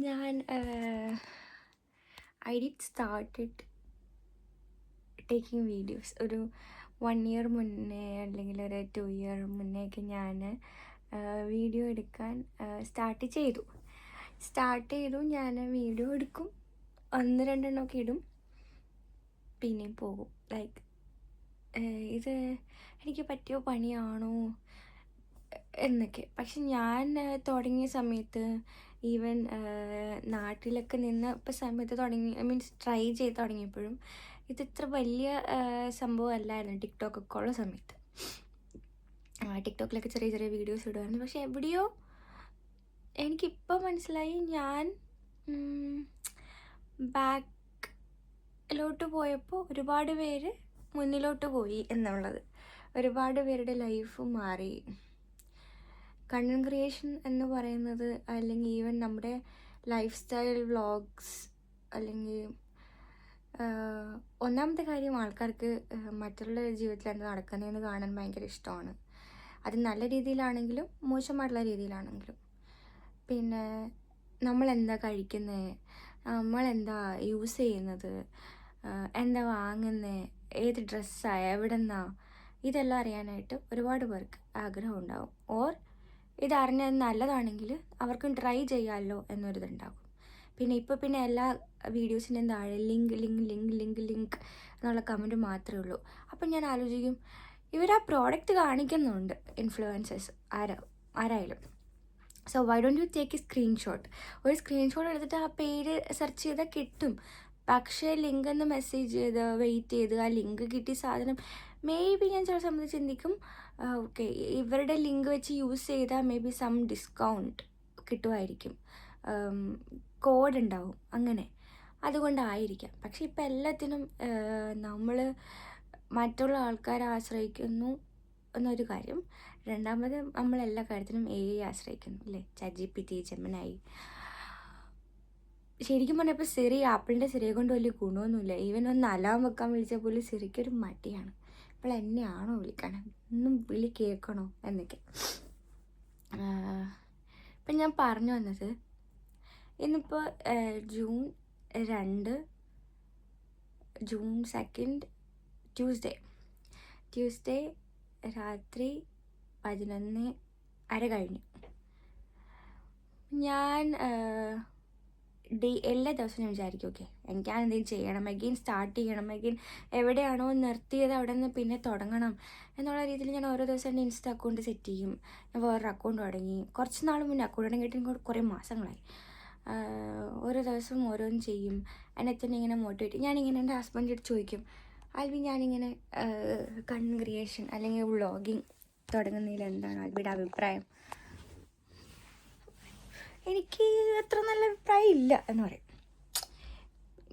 ഞാൻ I did started taking videos ഒരു 1 year മുന്നേ അല്ലെങ്കിൽ ഒരു 2 ഇയർ മുന്നേയൊക്കെ ഞാൻ വീഡിയോ എടുക്കാൻ സ്റ്റാർട്ട് ചെയ്തു. ഞാൻ വീഡിയോ എടുക്കും, 1-2 എണ്ണമൊക്കെ ഇടും, പിന്നെയും പോകും. ലൈക്ക് ഇത് എനിക്ക് പറ്റിയ പണിയാണോ എന്നൊക്കെ. പക്ഷെ ഞാൻ തുടങ്ങിയ സമയത്ത് ഈവൻ നാട്ടിലൊക്കെ നിന്ന് ഇപ്പോൾ സമയത്ത് ട്രൈ ചെയ്ത് തുടങ്ങിയപ്പോഴും ഇതിത്ര വലിയ സംഭവമല്ലായിരുന്നു ടിക്ടോക്കൊക്കെ ഉള്ള സമയത്ത്. ടിക്ടോക്കിലൊക്കെ ചെറിയ ചെറിയ വീഡിയോസ് ഇടുമായിരുന്നു. പക്ഷെ എവിടെയോ എനിക്കിപ്പോൾ മനസ്സിലായി ഞാൻ ബാക്കിലോട്ട് പോയപ്പോൾ ഒരുപാട് പേര് മുന്നിലോട്ട് പോയി എന്നുള്ളത്. ഒരുപാട് പേരുടെ ലൈഫ് മാറി. കണ്ടന്റ് ക്രിയേഷൻ എന്ന് പറയുന്നത്, അല്ലെങ്കിൽ ഈവൻ നമ്മുടെ ലൈഫ് സ്റ്റൈൽ വ്ളോഗ്സ്, അല്ലെങ്കിൽ ഒന്നാമത്തെ കാര്യം ആൾക്കാർക്ക് മറ്റുള്ള ജീവിതത്തിൽ എന്താ നടക്കുന്നതെന്ന് കാണാൻ ഭയങ്കര ഇഷ്ടമാണ്. അത് നല്ല രീതിയിലാണെങ്കിലും മോശമായിട്ടുള്ള രീതിയിലാണെങ്കിലും. പിന്നെ നമ്മളെന്താ കഴിക്കുന്നത്, നമ്മളെന്താ യൂസ് ചെയ്യുന്നത്, എന്താ വാങ്ങുന്നത്, ഏത് ഡ്രസ്സാണ്, എവിടെ നിന്നാ, ഇതെല്ലാം അറിയാനായിട്ട് ഒരുപാട് പേർക്ക് ആഗ്രഹം ഉണ്ടാവും. ഓർ ഇതറിഞ്ഞത് നല്ലതാണെങ്കിൽ അവർക്കും ട്രൈ ചെയ്യാമല്ലോ എന്നൊരിതുണ്ടാകും. പിന്നെ എല്ലാ വീഡിയോസിൻ്റെയും താഴെ ലിങ്ക് എന്നുള്ള കമൻറ്റ് മാത്രമേ ഉള്ളൂ. അപ്പം ഞാൻ ആലോചിക്കും, ഇവർ ആ പ്രോഡക്റ്റ് കാണിക്കുന്നുണ്ട്, ഇൻഫ്ലുവൻസേഴ്സ് ആരായാലും. So why don't you take A screenshot? ഒരു സ്ക്രീൻഷോട്ട് എടുത്തിട്ട് ആ പേര് സെർച്ച് ചെയ്താൽ കിട്ടും. പക്ഷേ ലിങ്ക് എന്ന് മെസ്സേജ് ചെയ്ത് വെയിറ്റ് ചെയ്ത് ആ ലിങ്ക് കിട്ടിയ സാധനം മേ ബി ഞാൻ ചില സമയത്ത് ചിന്തിക്കും, ഓക്കെ ഇവരുടെ ലിങ്ക് വെച്ച് യൂസ് ചെയ്താൽ മേ ബി സം ഡിസ്കൗണ്ട് കിട്ടുമായിരിക്കും, കോഡ് ഉണ്ടാവും, അങ്ങനെ അതുകൊണ്ടായിരിക്കാം. പക്ഷെ ഇപ്പം എല്ലാത്തിനും നമ്മൾ മറ്റുള്ള ആൾക്കാരെ ആശ്രയിക്കുന്നു എന്നൊരു കാര്യം. രണ്ടാമത് നമ്മളെല്ലാ കാര്യത്തിനും AI ആശ്രയിക്കുന്നു, അല്ലേ? ChatGPT, Gemini. ശരിക്കും പറഞ്ഞാൽ ഇപ്പോൾ ആപ്പിളിൻ്റെ സിറിയെ കൊണ്ട് വലിയ ഗുണമൊന്നുമില്ല. ഈവൻ ഒന്ന് അലാം വെക്കാൻ വിളിച്ചാൽ പോലും സിറിക്കൊരു മടിയാണ്. ഇപ്പോൾ എന്നെയാണോ വിളിക്കണം, ഒന്നും വിളി കേൾക്കണോ എന്നൊക്കെ. ഇപ്പം ഞാൻ പറഞ്ഞു വന്നത്, ഇന്നിപ്പോൾ ജൂൺ 2 ട്യൂസ്ഡേ രാത്രി 11:30 കഴിഞ്ഞു. ഞാൻ എല്ലാ ദിവസവും ഞാൻ വിചാരിക്കും, ഓക്കെ എനിക്കാണ് എന്തെങ്കിലും ചെയ്യണം, അഗെയിൻ സ്റ്റാർട്ട് ചെയ്യണം, അഗെയിൻ എവിടെയാണോ നിർത്തിയത് അവിടെ നിന്ന് പിന്നെ തുടങ്ങണം എന്നുള്ള രീതിയിൽ ഞാൻ ഓരോ ദിവസം എൻ്റെ ഇൻസ്റ്റ അക്കൗണ്ട് സെറ്റ് ചെയ്യും. ഞാൻ വേറൊരു അക്കൗണ്ട് തുടങ്ങി. കുറച്ച് നാൾ മുന്നേ അക്കൗണ്ട് തുടങ്ങിയിട്ട് കുറേ മാസങ്ങളായി. ഓരോ ദിവസവും ഓരോന്നും ചെയ്യും. എന്നെ തന്നെ ഇങ്ങനെ മോട്ടിവേറ്റ്. ഞാനിങ്ങനെ എൻ്റെ ഹസ്ബൻഡിനോട് ചോദിക്കും, ആൽബി ഞാനിങ്ങനെ കണ്ടന്റ് ക്രിയേഷൻ അല്ലെങ്കിൽ വ്ളോഗിങ് തുടങ്ങുന്നതിൽ എന്താണ് ആൽബിയുടെ അഭിപ്രായം? എനിക്ക് അത്ര നല്ല അഭിപ്രായം ഇല്ല എന്ന് പറയും.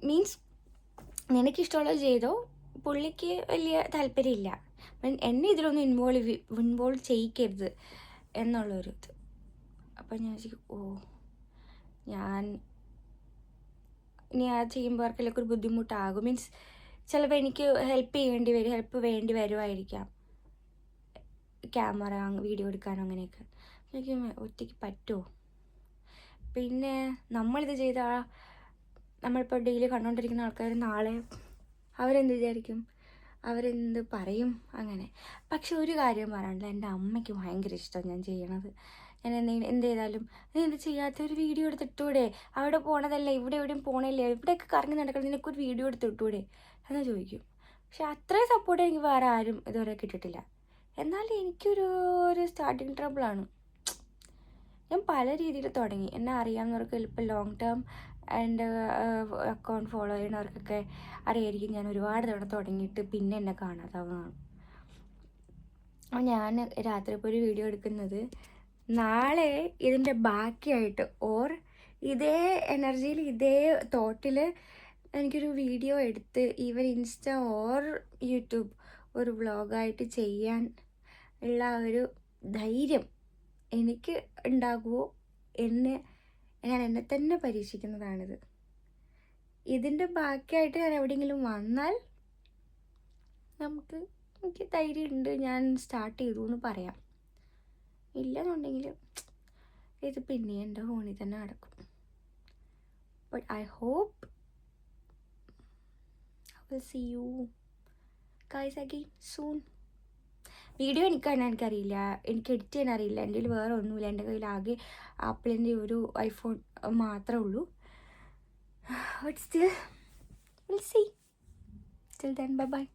മീൻസ് നിനക്കിഷ്ടമുള്ളത് ചെയ്തോ, പുള്ളിക്ക് വലിയ താല്പര്യമില്ല, എന്നെ ഇതിലൊന്നും ഇൻവോൾവ് ചെയ്യിക്കരുത് എന്നുള്ളൊരു ഇത്. അപ്പം ഞാൻ വിചാരിക്കും, ഞാൻ ഇനി ആ ചെയ്യുമ്പോൾ ആർക്കെല്ലാം ഒരു ബുദ്ധിമുട്ടാകും. മീൻസ് ചിലപ്പോൾ എനിക്ക് ഹെൽപ്പ് വേണ്ടി വരുമായിരിക്കാം, ക്യാമറ വീഡിയോ എടുക്കാനോ അങ്ങനെയൊക്കെ. എനിക്ക് ഒറ്റയ്ക്ക് പറ്റുമോ? പിന്നെ നമ്മളിത് ചെയ്താൽ നമ്മളിപ്പോൾ ഡെയിലി കണ്ടുകൊണ്ടിരിക്കുന്ന ആൾക്കാർ നാളെ അവരെന്ത് വിചാരിക്കും, അവരെന്ത് പറയും, അങ്ങനെ. പക്ഷെ ഒരു കാര്യം പറയാനുള്ളത്, എൻ്റെ അമ്മയ്ക്ക് ഭയങ്കര ഇഷ്ടം ഞാൻ ചെയ്യണത്. ഞാൻ എന്ത് ചെയ്താലും നീ എന്ത് ചെയ്യാത്ത ഒരു വീഡിയോ എടുത്തിട്ടൂടെ, അവിടെ പോണതല്ല ഇവിടെ എവിടെയും പോണല്ലേ, ഇവിടെയൊക്കെ കറങ്ങി നടക്കണം, നിനക്കൊരു വീഡിയോ എടുത്തിട്ടൂടെ എന്ന് ചോദിക്കും. പക്ഷെ അത്രയും സപ്പോർട്ട് എനിക്ക് വേറെ ആരും ഇതുവരെ കിട്ടിയിട്ടില്ല. എന്നാലും എനിക്കൊരു സ്റ്റാർട്ടിങ് ട്രബിളാണ്. ഞാൻ പല രീതിയിൽ തുടങ്ങി. എന്നെ അറിയാവുന്നവർക്ക് ഇപ്പോൾ ലോങ് ടേം എൻ്റെ അക്കൗണ്ട് ഫോളോ ചെയ്യുന്നവർക്കൊക്കെ അറിയായിരിക്കും, ഞാൻ ഒരുപാട് തവണ തുടങ്ങിയിട്ട് പിന്നെ എന്നെ കാണാതാവുന്നതാണ്. ഞാൻ രാത്രി ഇപ്പോൾ ഒരു വീഡിയോ എടുക്കുന്നത് നാളെ ഇതിൻ്റെ ബാക്കിയായിട്ട്, ഓർ ഇതേ എനർജിയിൽ ഇതേ തോട്ടിൽ എനിക്കൊരു വീഡിയോ എടുത്ത് ഈവൻ ഇൻസ്റ്റ ഓർ യൂട്യൂബ് ഒരു വ്ളോഗായിട്ട് ചെയ്യാൻ ഉള്ള ഒരു ധൈര്യം എനിക്ക് ഉണ്ടാകുമോ ഞാൻ എന്നെ തന്നെ പരീക്ഷിക്കുന്നതാണിത്. ഇതിൻ്റെ ബാക്കിയായിട്ട് ഞാൻ എവിടെയെങ്കിലും വന്നാൽ എനിക്ക് ധൈര്യമുണ്ട്, ഞാൻ സ്റ്റാർട്ട് ചെയ്തു എന്ന് പറയാം. ഇല്ലെന്നുണ്ടെങ്കിൽ ഇത് പിന്നെ എൻ്റെ ഫോണിൽ തന്നെ നടക്കും. But I hope I will see you guys again soon. Video എനിക്കറിയില്ല, എനിക്ക് എഡിറ്റ് ചെയ്യാൻ അറിയില്ല. എൻ്റെ കയ്യിൽ വേറെ ഒന്നുമില്ല. എൻ്റെ കയ്യിൽ ആകെ ആപ്പിളിൻ്റെ ഒരു ഐഫോൺ മാത്രമേ ഉള്ളൂ. But still will see. Till then, bye bye.